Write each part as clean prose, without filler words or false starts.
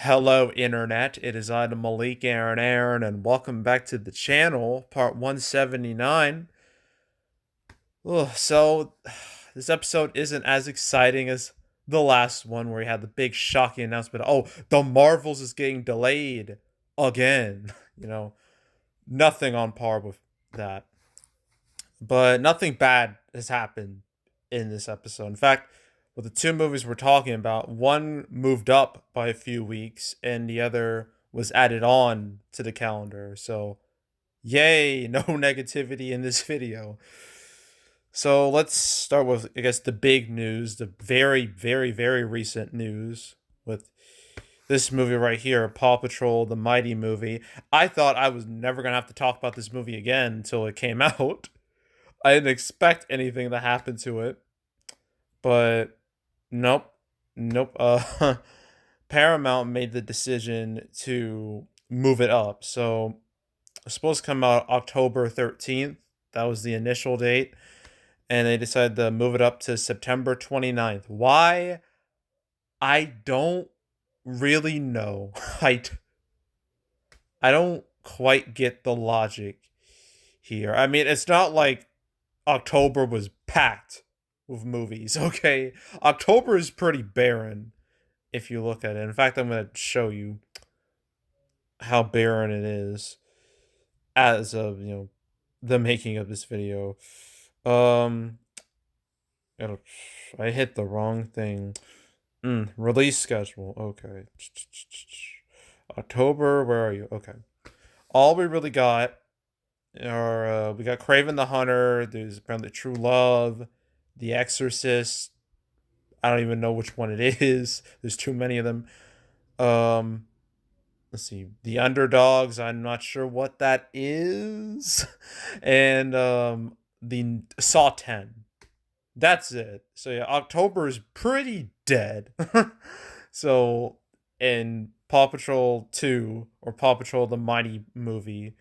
Hello, Internet. It is I, the Malik Aaron, and welcome back to the channel, part 179. So, this episode isn't as exciting as the last one where we had the big shocking announcement. Oh, the Marvels is getting delayed again. Nothing on par with that. But nothing bad has happened in this episode. In fact, with the two movies we're talking about, one moved up by a few weeks and the other was added on to the calendar. So, yay, no negativity in this video. So, let's start with, I guess, the big news, the very, very, very recent news with this movie right here, Paw Patrol, the Mighty movie. I thought I was never going to have to talk about this movie again until it came out. I didn't expect anything to happen to it, but nope, nope. Paramount made the decision to move it up. So it's supposed to come out October 13th. That was the initial date, and they decided to move it up to September 29th. Why? I don't really know. I I don't quite get the logic here. I mean, it's not like October was packed with movies, okay? October is pretty barren if you look at it. In fact, I'm going to show you how barren it is as of, the making of this video. Um I hit the wrong thing. Release schedule. Okay. October, where are you? Okay. All we really got are we got Craven the Hunter, there's apparently True Love, The Exorcist. I don't even know which one it is. There's too many of them. Um, let's see. The Underdogs. I'm not sure what that is. And the Saw 10. That's it. So yeah, October is pretty dead. So, and Paw Patrol 2 or Paw Patrol the Mighty movie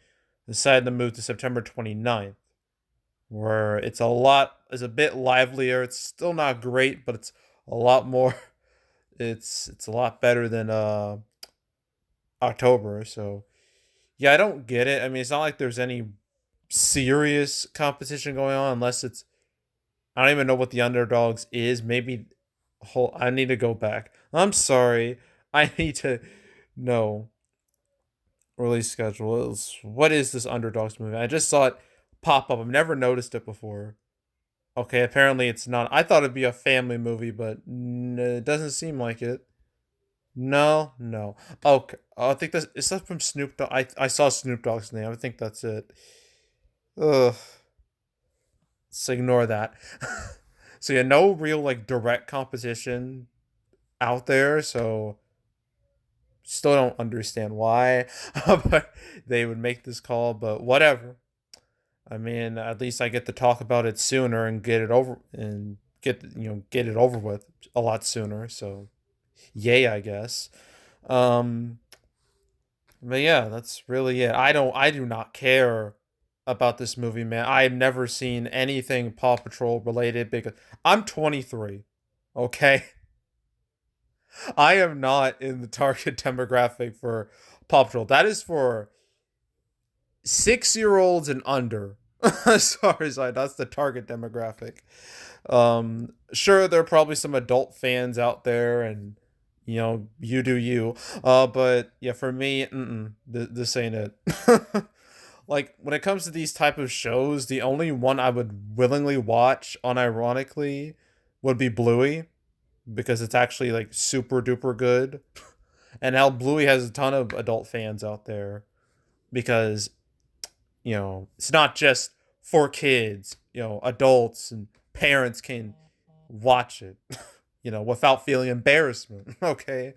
decided to move to September 29th, where it's a bit livelier. It's still not great, but it's a lot more it's a lot better than October. So yeah, I don't get it. I mean, it's not like there's any serious competition going on unless it's I don't even know what the Underdogs is. Maybe whole I need to go back. I'm sorry. I need to know release schedule. What is this Underdogs movie? I just saw it pop up. I've never noticed it before. Okay, apparently it's not. I thought it'd be a family movie, but it doesn't seem like it. No, no. Okay, I think that's is that from Snoop Dogg. I saw Snoop Dogg's name. I think that's it. Ugh. So ignore that. So yeah, no real like direct competition out there. So still don't understand why, but they would make this call. But whatever. I mean, at least I get to talk about it sooner and get it over and get it over with a lot sooner. So yay, I guess. Um, but yeah, that's really it. I do not care about this movie, man. I've never seen anything Paw Patrol related because I'm 23. Okay, I am not in the target demographic for Paw Patrol. That is for 6-year-olds and under. As far as that's the target demographic. Sure, there are probably some adult fans out there, and you do you. But yeah, for me, this ain't it. Like when it comes to these type of shows, the only one I would willingly watch, unironically, would be Bluey, because it's actually like super duper good, and how Bluey has a ton of adult fans out there because it's not just for kids. Adults and parents can watch it, without feeling embarrassment. Okay.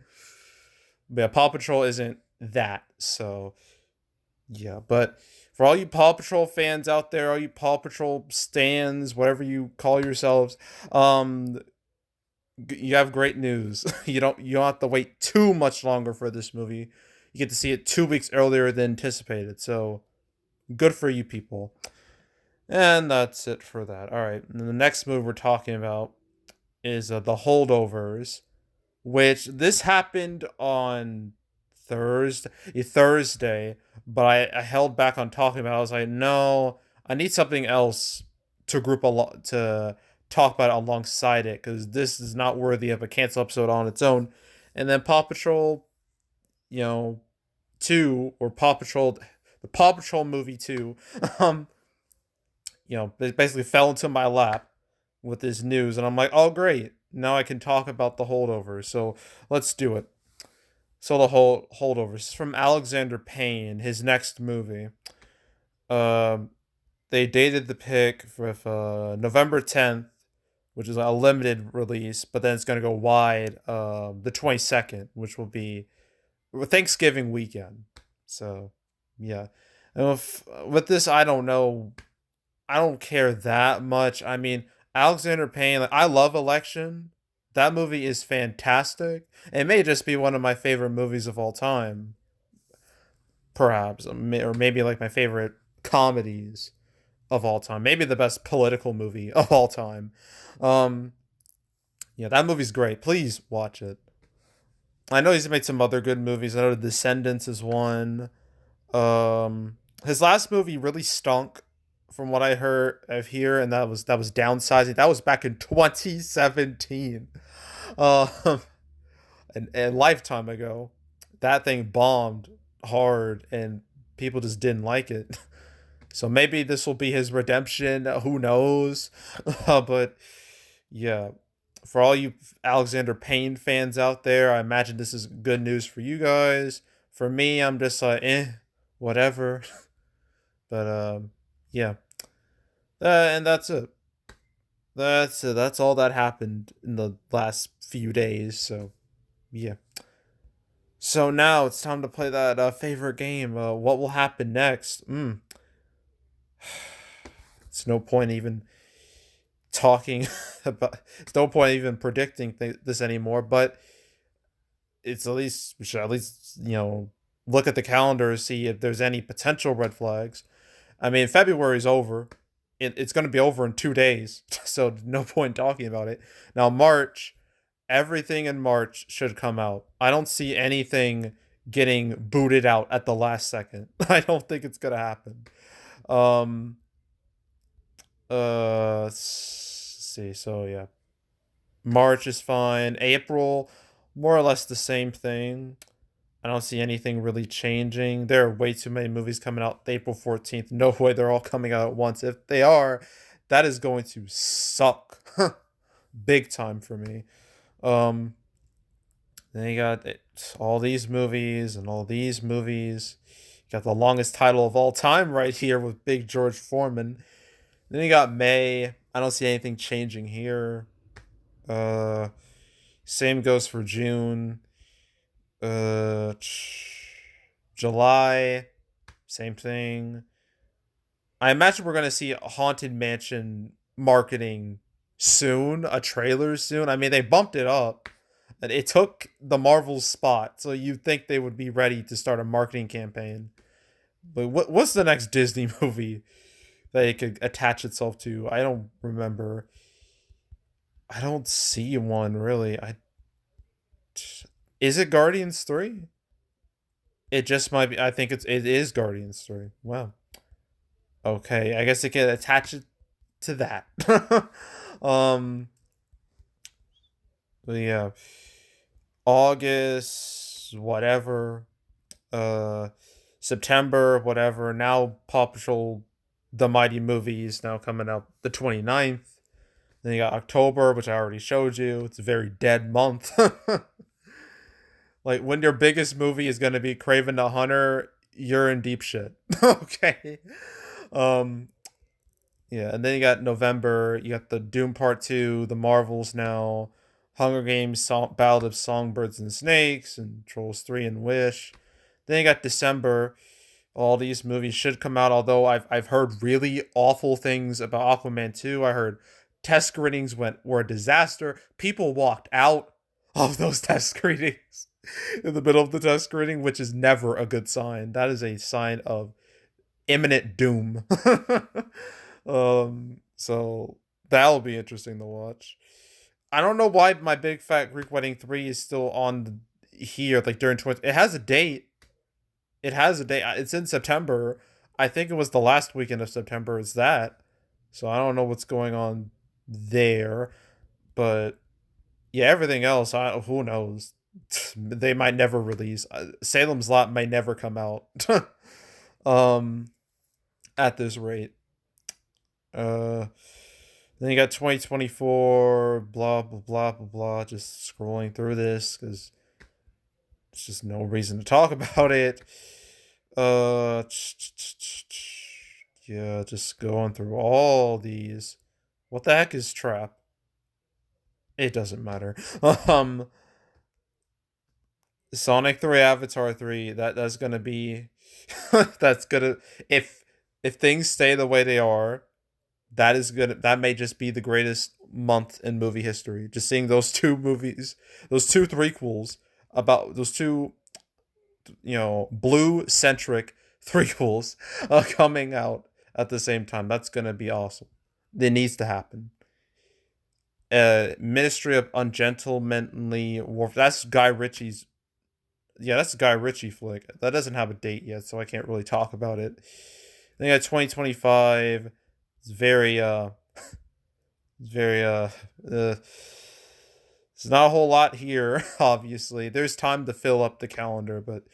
But yeah, Paw Patrol isn't that. So, yeah. But for all you Paw Patrol fans out there, all you Paw Patrol stands, whatever you call yourselves, um, you have great news. You don't have to wait too much longer for this movie. You get to see it 2 weeks earlier than anticipated. So, good for you people. And that's it for that. All right. And the next movie we're talking about is The Holdovers. which this happened on Thursday, but I held back on talking about it. I was like, no, I need something else to to talk about alongside it because this is not worthy of a cancel episode on its own. And then Paw Patrol, you know, 2 or Paw Patrol, the Paw Patrol movie 2, um, basically fell into my lap with this news, and I'm like, oh great, now I can talk about the holdovers. So let's do it. So the whole holdovers is from Alexander Payne, his next movie. Um, they dated the pick for November 10th, which is a limited release, but then it's gonna go wide the 22nd, which will be Thanksgiving weekend. So yeah, and with this, I don't know. I don't care that much. I mean, Alexander Payne, like, I love Election. That movie is fantastic. It may just be one of my favorite movies of all time, perhaps, or maybe like my favorite comedies of all time. Maybe the best political movie of all time. Um, yeah, that movie's great. Please watch it. I know he's made some other good movies. I know The Descendants is one. His last movie really stunk, from what I heard of here, and that was downsizing. That was back in 2017, um, and a lifetime ago. That thing bombed hard, and people just didn't like it. So maybe this will be his redemption. Who knows? But yeah, for all you Alexander Payne fans out there, I imagine this is good news for you guys. For me, I'm just like, whatever. But yeah, and that's it. That's it. That's all that happened in the last few days. So yeah. So now it's time to play that favorite game. What will happen next? It's no point even talking about. It's no point even predicting this anymore. But it's at least we should at least look at the calendar and see if there's any potential red flags. I mean, February's over. It's going to be over in 2 days, so no point talking about it. Now, March, everything in March should come out. I don't see anything getting booted out at the last second. I don't think it's going to happen. Um, let's see. So, yeah. March is fine. April, more or less the same thing. I don't see anything really changing. There are way too many movies coming out April 14th. No way they're all coming out at once. If they are, that is going to suck big time for me. Um, then you got all these movies and all these movies. You got the longest title of all time right here with Big George Foreman. Then you got May. I don't see anything changing here. Uh, Same goes for June. Uh, July, same thing. I imagine we're gonna see a Haunted Mansion marketing soon, a trailer soon. I mean, they bumped it up, and it took the Marvel's spot, so you'd think they would be ready to start a marketing campaign. But what's the next Disney movie that it could attach itself to? I don't remember. I don't see one really. I Is it Guardians 3? It just might be. I think it is Guardians 3. Wow. Okay, I guess it can attach it to that. um but yeah. August, whatever. Uh September, whatever. Now Paw Patrol The Mighty Movie is now coming out the 29th. Then you got October, which I already showed you. It's a very dead month. Like when your biggest movie is gonna be Craven the Hunter, you're in deep shit. Okay. Um yeah, and then you got November, you got the Doom Part 2, the Marvels now, Hunger Games, Ballad of Songbirds and Snakes, and Trolls 3 and Wish. Then you got December. All these movies should come out, although I've heard really awful things about Aquaman 2. I heard test screenings were a disaster. People walked out of those test screenings in the middle of the test screening, which is never a good sign. That is a sign of imminent doom. So that'll be interesting to watch. I don't know why my Big Fat Greek Wedding 3 is still on here, like during 20. It has a date. It has a date. It's in September. I think it was the last weekend of September. Is that? So I don't know what's going on there, but yeah, everything else, who knows? They might never release. Salem's Lot may never come out. um, at this rate. Uh, then you got 2024. Blah blah blah blah blah. Just scrolling through this because there's just no reason to talk about it. Uh, yeah, just going through all these. What the heck is Trap? It doesn't matter. Um, Sonic 3, Avatar 3, that's gonna be that's gonna if if things stay the way they are, that may just be the greatest month in movie history. Just seeing those two movies, those two threequels about those two, blue centric threequels coming out at the same time. That's gonna be awesome. It needs to happen. Ministry of Ungentlemanly Warfare. That's Guy Ritchie's. Yeah, that's a Guy Ritchie flick. That doesn't have a date yet, so I can't really talk about it. Then you got 2025. It's very it's very there's not a whole lot here, obviously. There's time to fill up the calendar, but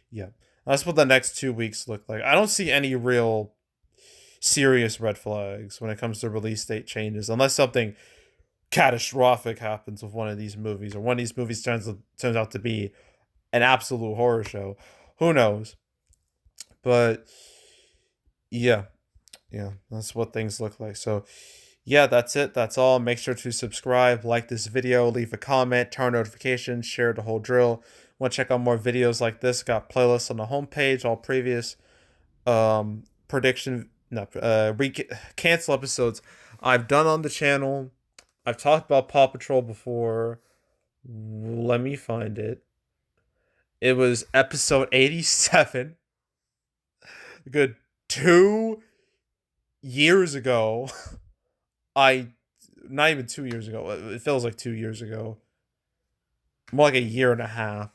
yeah. That's what the next 2 weeks look like. I don't see any real serious red flags when it comes to release date changes, unless something catastrophic happens with one of these movies, or one of these movies turns out to be an absolute horror show. Who knows? But yeah, that's what things look like. So yeah, that's it. That's all. Make sure to subscribe, like this video, leave a comment, turn notifications, share the whole drill. Want to check out more videos like this? Got playlists on the homepage. All previous prediction, no, cancel episodes I've done on the channel. I've talked about Paw Patrol before. Let me find it. It was episode 87. Good 2 years ago. Not even 2 years ago. It feels like 2 years ago. More like a year and a half.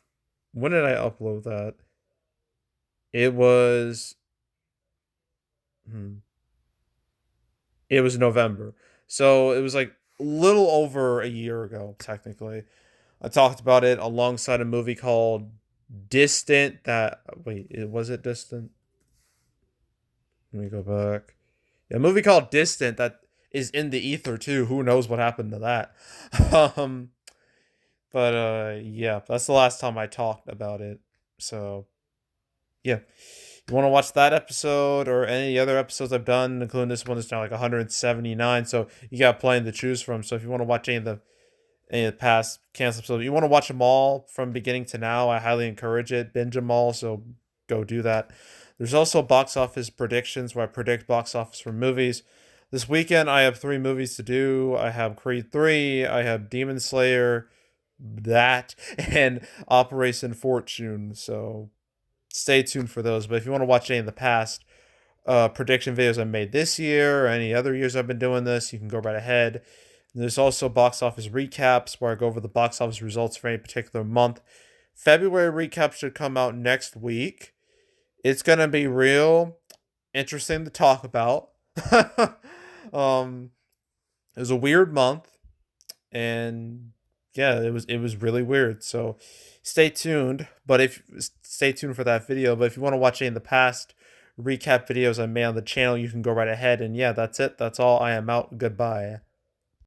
When did I upload that? It was. It was November. So it was like a little over a year ago, technically. I talked about it alongside a movie called Distant. Was it Distant? Let me go back. Yeah, a movie called Distant that is in the ether too. Who knows what happened to that? um, yeah, that's the last time I talked about it. So, yeah. You want to watch that episode or any other episodes I've done, including this one, is now like 179. So you got plenty to choose from. So if you want to watch any of the past cancel episodes, you want to watch them all from beginning to now, I highly encourage it. Binge them all. So go do that. There's also box office predictions where I predict box office for movies. This weekend, I have 3 movies to do. I have Creed 3, I have Demon Slayer, and Operation Fortune. So stay tuned for those. But if you want to watch any of the past prediction videos I made this year or any other years I've been doing this, you can go right ahead. And there's also box office recaps where I go over the box office results for any particular month. February recap should come out next week. It's going to be real interesting to talk about. It was a weird month, and yeah, it was really weird. So stay tuned. Stay tuned for that video. But if you want to watch any of the past recap videos I made on the channel, you can go right ahead. And yeah, that's it. That's all. I am out. Goodbye.